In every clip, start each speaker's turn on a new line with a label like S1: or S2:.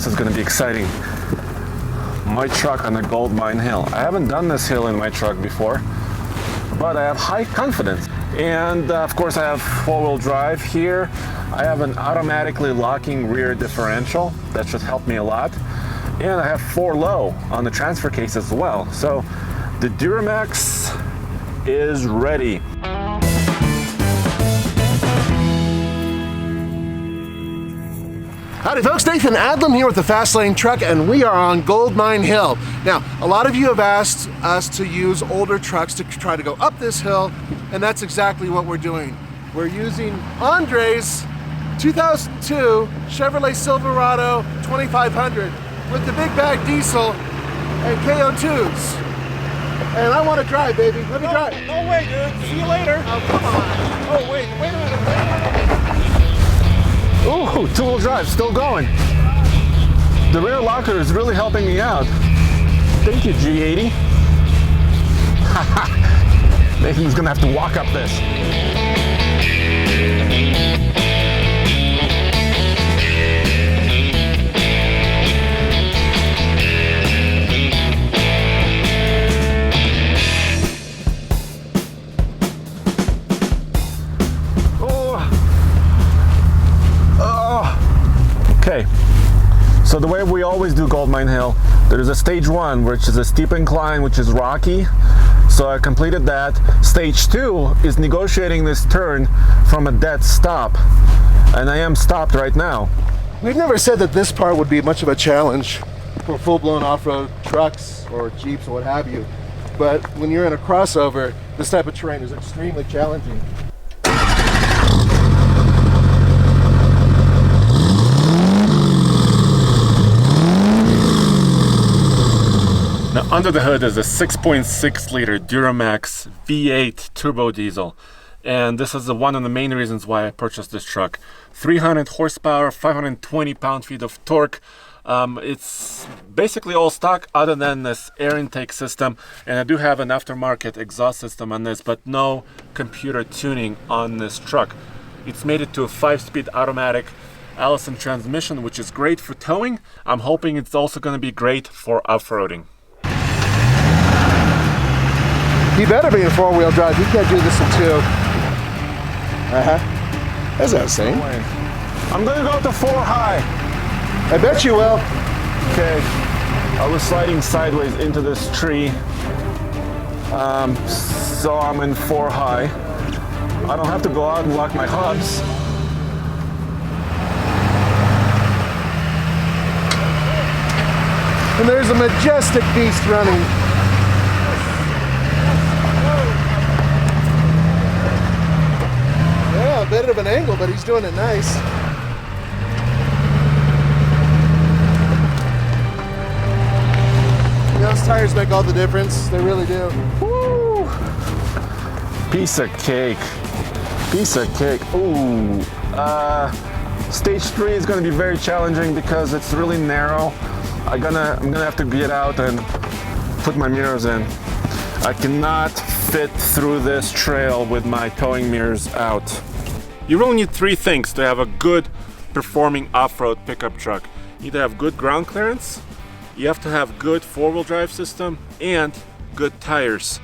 S1: this is going to be exciting. My truck on the Gold Mine Hill. I haven't done this hill in my truck before, but I have high confidence. And of course I have four-wheel drive here. I have an automatically locking rear differential. That should help me a lot. And I have 4-low on the transfer case as well. So the Duramax is ready.
S2: Howdy folks, Nathan Adlam here with the Fast Lane Truck, and we are on Gold Mine Hill. Now, a lot of you have asked us to use older trucks to try to go up this hill, and that's exactly what we're doing. We're using Andre's 2002 Chevrolet Silverado 2500 with the big bag diesel and KO2s. And I want to drive, baby. Let me drive.
S1: No way, dude. See you later.
S2: Oh, come on.
S1: Oh, wait a minute. Ooh, two-wheel drive, still going. The rear locker is really helping me out. Thank you, G80. Nathan's gonna have to walk up this. Okay, so the way we always do Gold Mine Hill, there's a stage 1, which is a steep incline, which is rocky. So I completed that. Stage 2 is negotiating this turn from a dead stop, and I am stopped right now.
S2: We've never said that this part would be much of a challenge for full-blown off-road trucks or Jeeps or what have you. But when you're in a crossover, this type of terrain is extremely challenging.
S1: Now under the hood is a 6.6 liter Duramax V8 turbo diesel, and this is one of the main reasons why I purchased this truck. 300 horsepower, 520 pound-feet of torque. It's basically all stock other than this air intake system, and I do have an aftermarket exhaust system on this, but no computer tuning on this truck. It's made it to a 5-speed automatic Allison transmission, which is great for towing. I'm hoping it's also going to be great for off-roading.
S2: You better be in 4-wheel drive. You can't do this in 2. That's what I was saying.
S1: I'm gonna go to 4 high.
S2: I bet you will.
S1: Okay, I was sliding sideways into this tree, so I'm in 4 high. I don't have to go out and lock my hubs.
S2: And there's a majestic beast running. Yeah, a bit of an angle, but he's doing it nice. You know, those tires make all the difference. They really do.
S1: Woo! Piece of cake. Piece of cake. Ooh. Stage 3 is going to be very challenging because it's really narrow. I'm gonna have to get out and put my mirrors in. I cannot fit through this trail with my towing mirrors out. You really need 3 things to have a good performing off-road pickup truck. You need to have good ground clearance, you have to have good 4-wheel drive system, and good tires.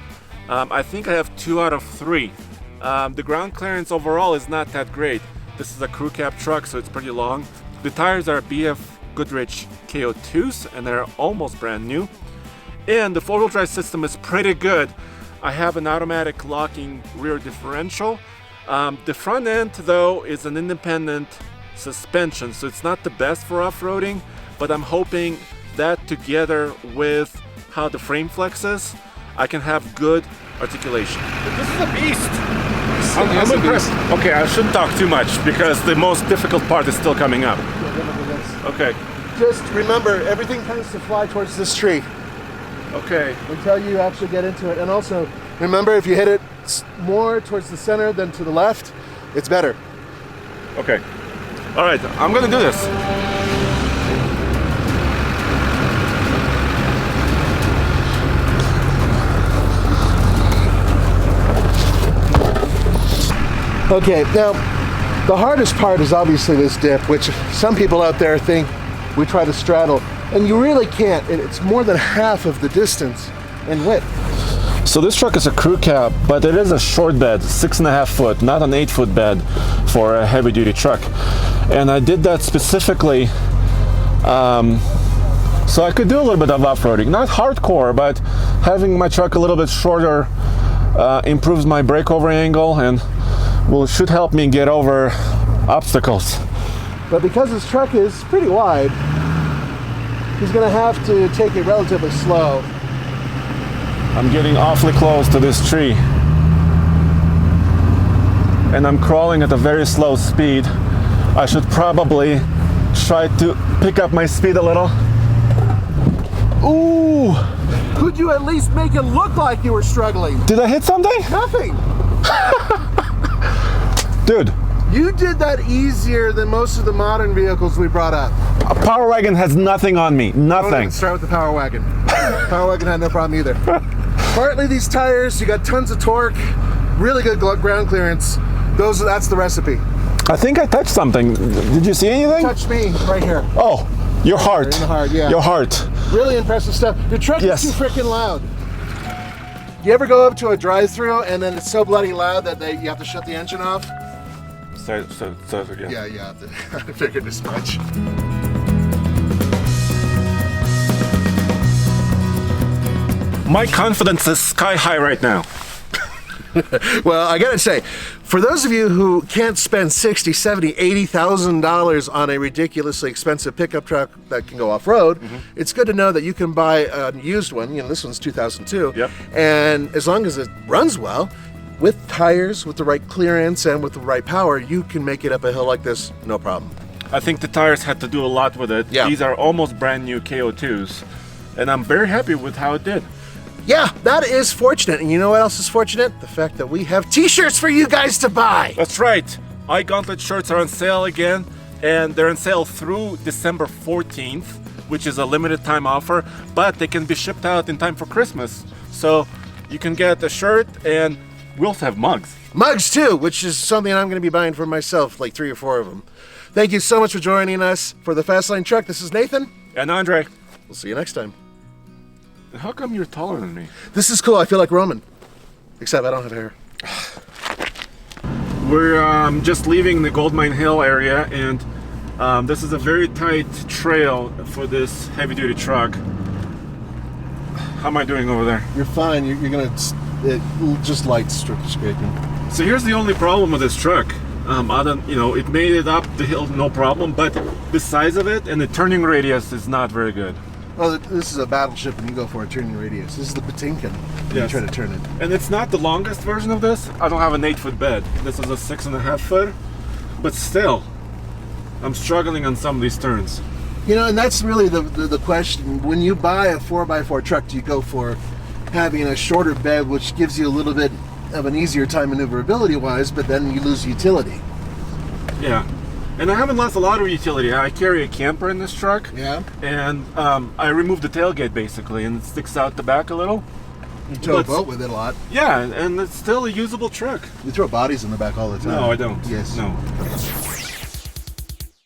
S1: I think I have 2 out of 3. The ground clearance overall is not that great. This is a crew cab truck, so it's pretty long. The tires are BF Goodrich KO2s, and they're almost brand new. And the 4-wheel drive system is pretty good. I have an automatic locking rear differential. The front end, though, is an independent suspension, so it's not the best for off-roading, but I'm hoping that together with how the frame flexes, I can have good articulation. This is a beast! I'm impressed. Okay, I shouldn't talk too much because the most difficult part is still coming up. Okay.
S2: Just remember, everything tends to fly towards this tree.
S1: Okay.
S2: Until you actually get into it. And also, remember, if you hit it more towards the center than to the left, it's better.
S1: Okay. All right, I'm gonna do this.
S2: Okay, now, the hardest part is obviously this dip, which some people out there think we try to straddle, and you really can't. It's more than half of the distance in width.
S1: So this truck is a crew cab, but it is a short bed, 6.5 foot, not an 8 foot bed for a heavy duty truck. And I did that specifically so I could do a little bit of off-roading. Not hardcore, but having my truck a little bit shorter improves my breakover angle and should help me get over obstacles.
S2: But because this truck is pretty wide, he's gonna have to take it relatively slow.
S1: I'm getting awfully close to this tree. And I'm crawling at a very slow speed. I should probably try to pick up my speed a little. Ooh!
S2: Could you at least make it look like you were struggling?
S1: Did I hit something?
S2: Nothing.
S1: Dude.
S2: You did that easier than most of the modern vehicles we brought up.
S1: A Power Wagon has nothing on me. Nothing.
S2: Let's start with the Power Wagon. Power Wagon had no problem either. Partly these tires, you got tons of torque, really good ground clearance. That's the recipe.
S1: I think I touched something. Did you see anything?
S2: Touch me right here.
S1: Oh, your heart.
S2: In the heart, yeah.
S1: Your heart.
S2: Really impressive stuff. Your truck is too freaking loud. You ever go up to a drive-thru and then it's so bloody loud that you have to shut the engine off?
S1: Start again.
S2: Yeah, I figured as much.
S1: My confidence is sky high right now.
S2: Well, I gotta say, for those of you who can't spend $60,000, $70,000, $80,000 on a ridiculously expensive pickup truck that can go off-road, it's good to know that you can buy a used one. You know, this one's 2002.
S1: Yep.
S2: And as long as it runs well, with tires, with the right clearance, and with the right power, you can make it up a hill like this, no problem.
S1: I think the tires had to do a lot with it.
S2: Yeah.
S1: These are almost brand new KO2s, and I'm very happy with how it did.
S2: Yeah, that is fortunate. And you know what else is fortunate? The fact that we have t-shirts for you guys to buy.
S1: That's right. iGauntlet shirts are on sale again, and they're on sale through December 14th, which is a limited time offer, but they can be shipped out in time for Christmas. So you can get a shirt, and we also have mugs.
S2: Mugs too, which is something I'm going to be buying for myself, like 3 or 4 of them. Thank you so much for joining us for the Fast Lane Truck. This is Nathan.
S1: And Andre.
S2: We'll see you next time.
S1: How come you're taller than me?
S2: This is cool. I feel like Roman. Except I don't have hair.
S1: We're just leaving the Goldmine Hill area, and this is a very tight trail for this heavy-duty truck. How am I doing over there?
S2: You're fine. You're gonna just light scraping.
S1: So here's the only problem with this truck. It made it up the hill no problem, but the size of it and the turning radius is not very good.
S2: Well, this is a battleship and you go for a turning radius. This is the Patinkin. You try to turn it.
S1: And it's not the longest version of this. I don't have an 8 foot bed. This is a 6.5 foot, but still, I'm struggling on some of these turns.
S2: You know, and that's really the question. When you buy a 4x4 truck, do you go for having a shorter bed, which gives you a little bit of an easier time maneuverability wise, but then you lose utility?
S1: Yeah. And I haven't lost a lot of utility. I carry a camper in this truck.
S2: Yeah.
S1: And I removed the tailgate basically, and it sticks out the back a little.
S2: You tow a boat with it a lot.
S1: Yeah, and it's still a usable truck.
S2: You throw bodies in the back all the time.
S1: No, I don't.
S2: Yes.
S1: No.